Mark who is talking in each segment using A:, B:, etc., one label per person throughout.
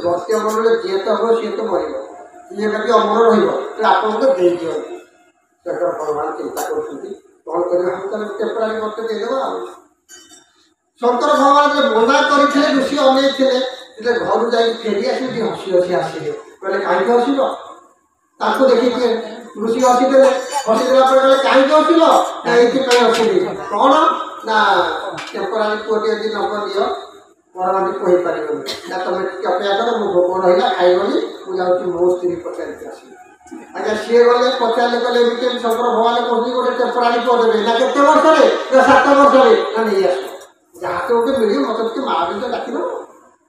A: भक्ति अमर जी तो हम सी तो मर ये बाकी अमर रपको दे दिखती शंकर भगवान चिंता कर कौन कर टेम्पोरारी मत देदेवा शंकर भगवान जो मना करते ऋषि अनेक थे घर जा फेरी आस हसी हसी आसिले कहले कहीं हसिल देखिए ऋषि हसीदे हसीदेला कहीं हसिल ये हसिली कौन ना टेम्पोरारी पुओटे यदि नंबर दियो परमाणु कहीपर ना तुम अपेक्षा कर मो भोग रहा खाइबनी मुझे मो स्त्री पचार आस अच्छा सी गले पचारे गले शंकर भगवान कहते गोटे टेम्पोरारी पुओ देवे ना केते वर्ष ना 7 वर्ष ना नहीं आस जहाँ तो गोटे मिल मत माँ भी तो डाक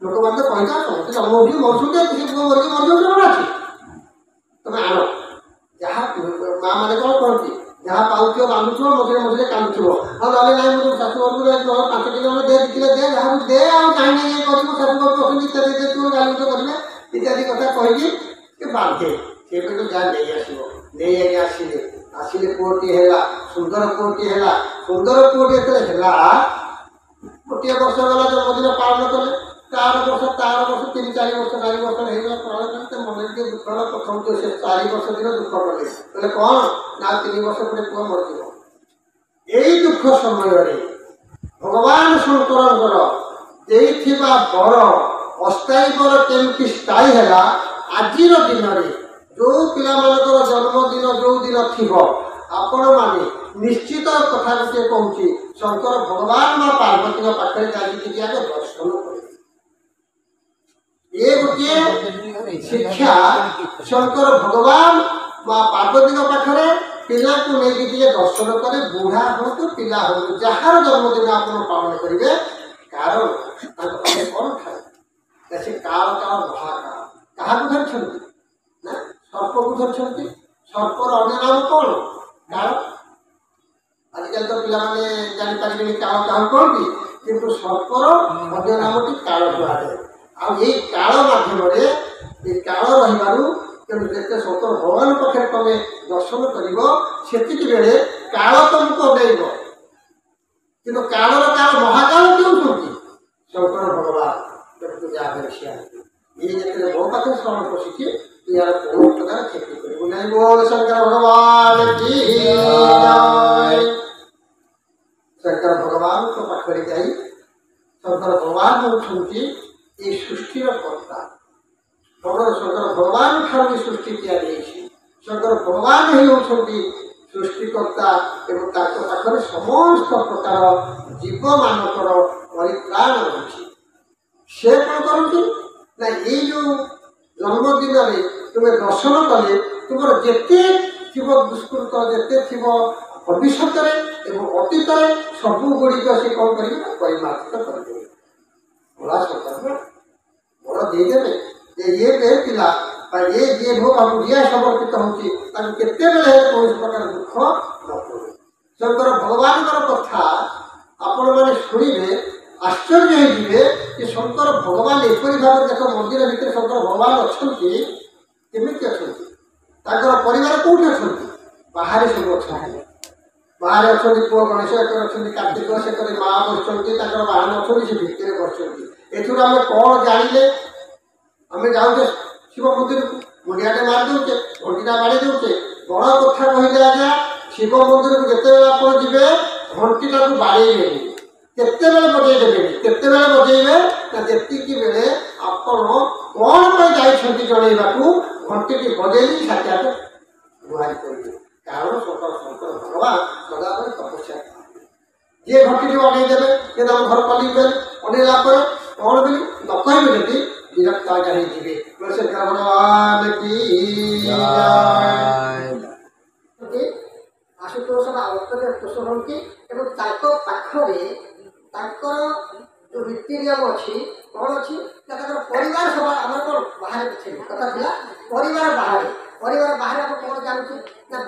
A: लोक मैंने कहता समस्त जन्म हो मरुचे किसी पुओ मरिक मर जाऊँ अच्छी तुम आण जहाँ माँ मैंने कौन कहती जहाँ पाँच बांधुव मझे मझे कांदुव हाँ ना ना मुझे शाशु घर 5 किलो दे दे जहाँ दे कहीं ना कर शाशु घर इत्यादि देखिए गाली करेंगे इत्यादि कथा कहीकि बांधे से तो जहाँ नहीं आसिले आसिले पुओटी है सुंदर पुओटी है सुंदर पुओटी है गोटे वर्ष गला जन्मदिन पालन कले तार वर्ष 3-4 वर्ष 4 वर्ष पालन कले मन टे दुख है प्रथम तो से 4 वर्ष दिन दुख कले बोले कौन ना 3 वर्ष गोटे पुआ मरज यही दुख समय भगवान शंकर देइथिबा बर अस्थायी बर केमती स्थायी है आज दिन में जो पिला जन्मदिन जो दिन थी आपण माने निश्चित कथा गोटे कहूँ शंकर भगवान माँ पार्वती पाखे चली आगे दर्शन कर ये गोटे शिक्षा शंकर भगवान माँ पार्वती पाखे पिला को लेकिन दर्शन करे बुढ़ा हो तो पिला हो जार जन्मदिन आप पालन करेंगे कारण कौन खाए से काल काल महाकाल क्या धरती ना सर्प को धरती सर्पर अन्य नाम कौन काल आजिकल तो पिलाने जापारे काल क्या कहती किंतु सर्पर अन्य नामटी काल कुआए आई काल मध्यम काल रही तेणु जिते शंकर भगवान पाखे तुम दर्शन कर बेले काल तुमको अनेब कि काल काल महाकाल क्यों शंकर भगवान तेणु जहाँ ये जितने मो पाखे श्रवण पशिची यार कौन प्रकार क्षति कर बोल शंकर भगवान की जय शंकर भगवान को पाखे जाई शंकर भगवान होती ये सृष्टिर कर्ता शंकर भगवान ठार सृष्टि तैयारी शंकर भगवान ही होती सृष्टिकर्ता एवं पाखे समस्त प्रकार जीव मानकर परित्राण रही से कौन करती ना ये जो जन्मदिन में तुम्हें दर्शन कले तुम जिते थी दुष्कृत जिते थी भविष्य अतीत सब गुड़िक से कौन करेंगे परिमार्जित करदे बड़ा शंकर बड़ देदेवे ये पिला ये जी भोग हम समर्पित होती कौन प्रकार दुख न पड़े शंकर भगवान कथा आपण मैंने शुणे आश्चर्य होइबे कि शंकर भगवान एपरी भाव देख मंदिर भितर शंकर भगवान अच्छा केमिति अच्छा परिवार कौटी अच्छा बाहर सब अच्छा बाहर अच्छा पुओ गणेश अच्छा कार्तिक से माँ बस बाहर अच्छा से भितर बस एथुर आम कौन जानिले आम जाऊे शिव मंदिर को मुंडियाटे मार दौचे घंटीटा बाड़ी दौचे बड़ कथा कहले आज्ञा शिव मंदिर को जिते आप जी घंटीटा को बाड़े केते बजेदेवे केते बजेबे ना जी बेले आपण कौन पर जनइवाकू घंटी बजेली साक्षात गुहारी करेंगे कारण शंकर शंकर भगवान सदाबले तपस्या जी घंटी अनेदेवे ये घर कली अनेला कौन बोली न कहे जदि विरक्त आगे जी शंकर भगवान की आशुतोष कुशलती पाखे जो रीति नियम अच्छी कौन अच्छी परिवार सब आम कौन बाहर कथा था परिवार बाहर आप कौन जानते ना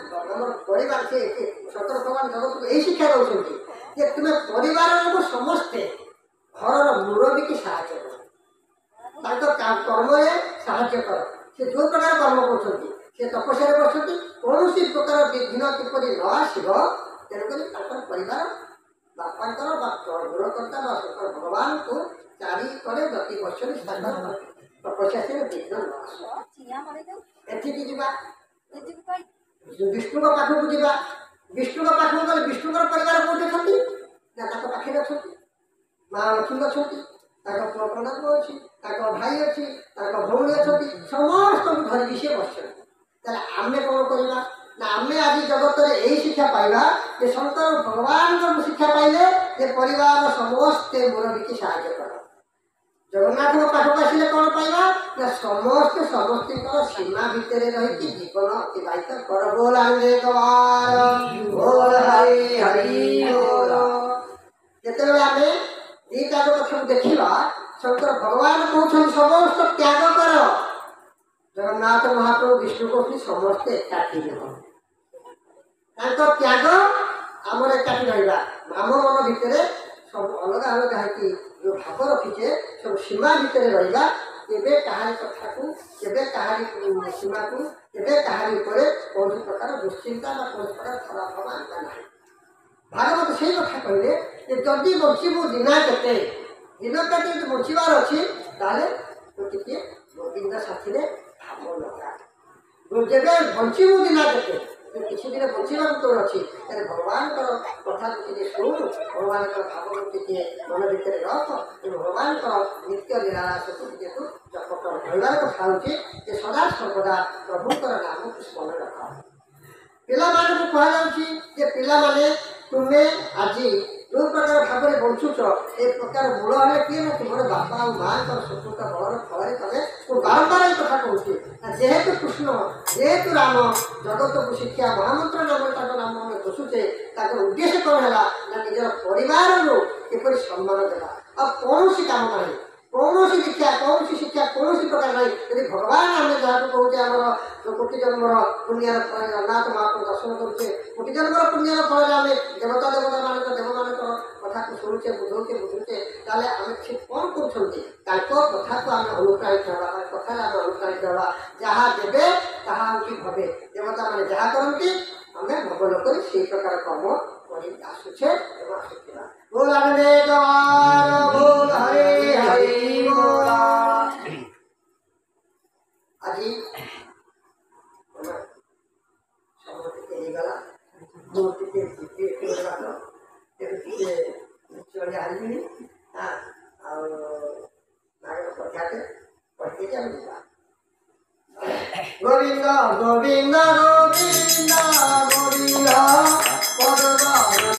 A: परिवार से शंकर भगवान जगत को यही शिक्षा दे तुम्हें परिवार लोग समस्ते घर मुरबी की साहय कर्म साहय कर से जो प्रकार कर्म कर तपस्या बसती कौन प्रकार विघ्न किपर न आसो तेणुक परिवार बापांकर गुणकर्ता भगवान को चारिकड़े गति कर तपस्या से विघ्न विष्णु पाखक जा विष्णु पाखक गले विष्णु परिवार कौटे अच्छा पाखे अच्छा माँ लक्ष्मी अच्छा पुआ प्रणाम अच्छी भाई अच्छी भौणी अच्छा समस्त धरिकी सी बस आम कौन करवा ना आम आज जगत में यही शिक्षा पाइबा जे शंकर भगवान शिक्षा पाइले जे परिवार समस्ते मुरबी साहय कर जगन्नाथ पाखक आसिले कौन पाइबा ना समस्ते समस्त सीमा भितर रही जीवन अतिबाहित कर बोल बोल हरि हरि बोल जिते आम दीटा कथा देखा शंकर भगवान कहते समस्त त्याग कर जगन्नाथ महाप्रभु विष्णु को समस्ते एकाठी त्याग आम एकाठी रहा आम मन भितर सब अलग अलग है जो भाव रखीचे सब सीमा भितर रहा केवे कहानी कथा को केवे कहानी सीमा को केवे कहानी कौन प्रकार दुश्चिंता कौन प्रकार खराब भाव आनता ना भागवत से कथा कहले जदि बचबू दिना के दिन काटे बचार अच्छी तो टे गोविंद साथी भाव लगा जब बचबू दिना के किसी दिन बचा तो अच्छी भगवान कथा शुण भगवान भाव मन भितर रख भगवान नित्य लीला तू जप कर कहबार कथा हूँ सदा सर्वदा प्रभुंर नाम स्मरण रख पिला पिला तुम्हें आज जो प्रकार भाव में बंचुच ए प्रकार मूल है किए ना तुम बापा और माँ सुकृत बल फल तुम बारंबार ये कथा कहूँ जेहेतु कृष्ण जेहेतु राम जगत को शिक्षा महामंत्र नाम नाम आम घोषुचे उद्देश्य कौन है ना निजर परिवार किपर सम्मान देवा और कौन काम ना कौन दीक्षा कौन शिक्षा कौन प्रकार नहीं यदि भगवान आम जहाँ कहते आम कोटि जन्मर पुण्यार फल जगन्नाथ महाप्रभु दर्शन करुचे कोटि जन्मर पुण्यार फल आम देवता देवता मान देव मान कथा को शुणुचे बुझुचे ताले आम ठीक कौन कथा को आम अनुप्राणित हवा कथा आम अनुप्राणित हवा जहाँ देवे ताहा हूँ भवे देवता मैंने जहाँ करती आम भवन कर से प्रकार कर्म कर आसुचे आसुवा बोल बोल हरे हरि बोल आज गला मूर्ति चढ़ी हारिनी हाँ कथा पढ़ते गोविंद गोविंद